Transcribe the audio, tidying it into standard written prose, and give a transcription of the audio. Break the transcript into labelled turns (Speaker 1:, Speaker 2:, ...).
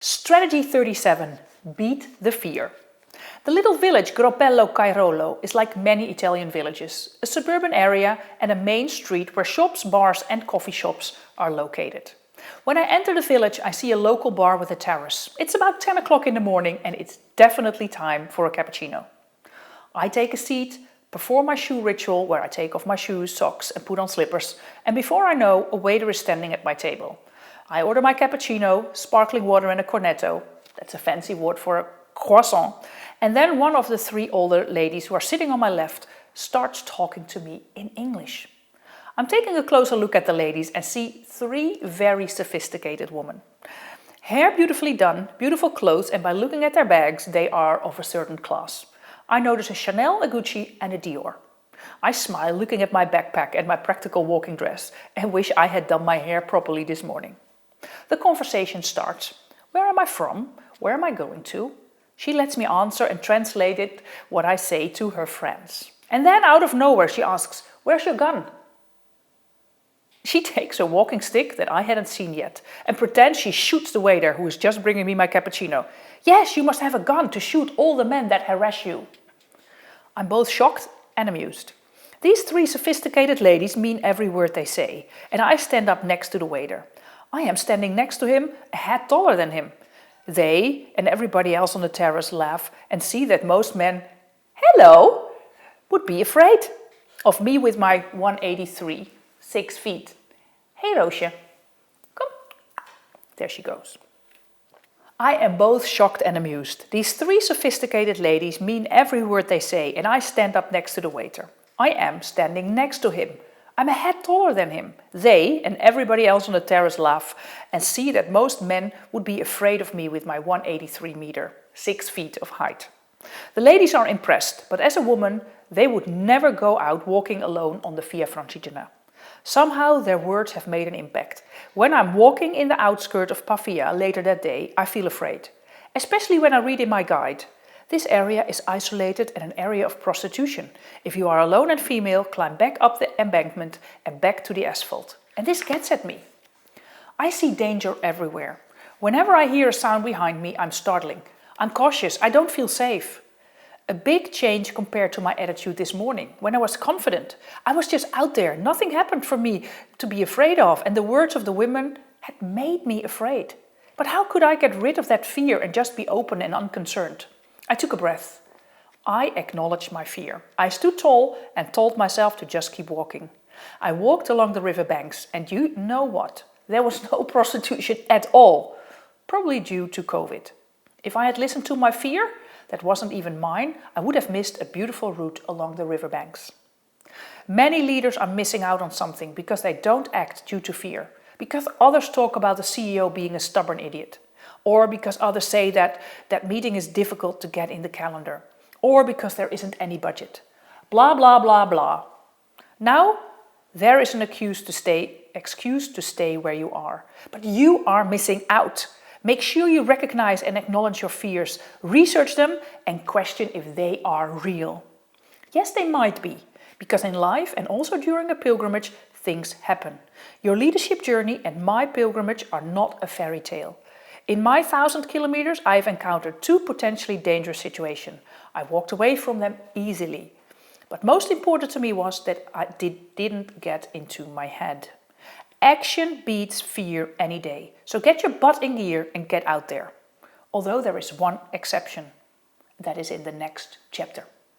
Speaker 1: Strategy 37. Beat the fear. The little village Gropello Cairolo is like many Italian villages, a suburban area and a main street where shops, bars and coffee shops are located. When I enter the village, I see a local bar with a terrace. It's about 10 o'clock in the morning and it's definitely time for a cappuccino. I take a seat, perform my shoe ritual where I take off my shoes, socks and put on slippers, and before I know, a waiter is standing at my table. I order my cappuccino, sparkling water and a cornetto. That's a fancy word for a croissant. And then one of the three older ladies who are sitting on my left starts talking to me in English. I'm taking a closer look at the ladies and see three very sophisticated women. Hair beautifully done, beautiful clothes, and by looking at their bags, they are of a certain class. I notice a Chanel, a Gucci and a Dior. I smile looking at my backpack and my practical walking dress and wish I had done my hair properly this morning. The conversation starts. Where am I from? Where am I going to? She lets me answer and translate it what I say to her friends. And then out of nowhere she asks, "Where's your gun?" She takes a walking stick that I hadn't seen yet and pretends she shoots the waiter who is just bringing me my cappuccino. "Yes, you must have a gun to shoot all the men that harass you." I'm both shocked and amused. These three sophisticated ladies mean every word they say, and I stand up next to the waiter. I am standing next to him, a head taller than him. They and everybody else on the terrace laugh and see that most men, hello, would be afraid of me with my 183, 6 feet. Hey Roosje, come. There she goes. I am both shocked and amused. These three sophisticated ladies mean every word they say, and I stand up next to the waiter. I am standing next to him. I'm a head taller than him. They and everybody else on the terrace laugh and see that most men would be afraid of me with my 183 meter, 6 feet of height. The ladies are impressed, but as a woman, they would never go out walking alone on the Via Francigena. Somehow their words have made an impact. When I'm walking in the outskirts of Pavia later that day, I feel afraid. Especially when I read in my guide. This area is isolated and an area of prostitution. If you are alone and female, climb back up the embankment and back to the asphalt. And this gets at me. I see danger everywhere. Whenever I hear a sound behind me, I'm startling. I'm cautious, I don't feel safe. A big change compared to my attitude this morning, when I was confident. I was just out there, nothing happened for me to be afraid of, and the words of the women had made me afraid. But how could I get rid of that fear and just be open and unconcerned? I took a breath. I acknowledged my fear. I stood tall and told myself to just keep walking. I walked along the river banks, and you know what? There was no prostitution at all, probably due to COVID. If I had listened to my fear, that wasn't even mine, I would have missed a beautiful route along the riverbanks. Many leaders are missing out on something because they don't act due to fear, because others talk about the CEO being a stubborn idiot, or because others say that that meeting is difficult to get in the calendar, or because there isn't any budget. Blah, blah, blah, blah. Now, there is an excuse to stay where you are, but you are missing out. Make sure you recognize and acknowledge your fears, research them and question if they are real. Yes, they might be, because in life and also during a pilgrimage, things happen. Your leadership journey and my pilgrimage are not a fairy tale. In my 1,000 kilometers, I have encountered 2 potentially dangerous situations. I walked away from them easily. But most important to me was that I didn't get into my head. Action beats fear any day. So get your butt in gear and get out there. Although there is one exception. That is in the next chapter.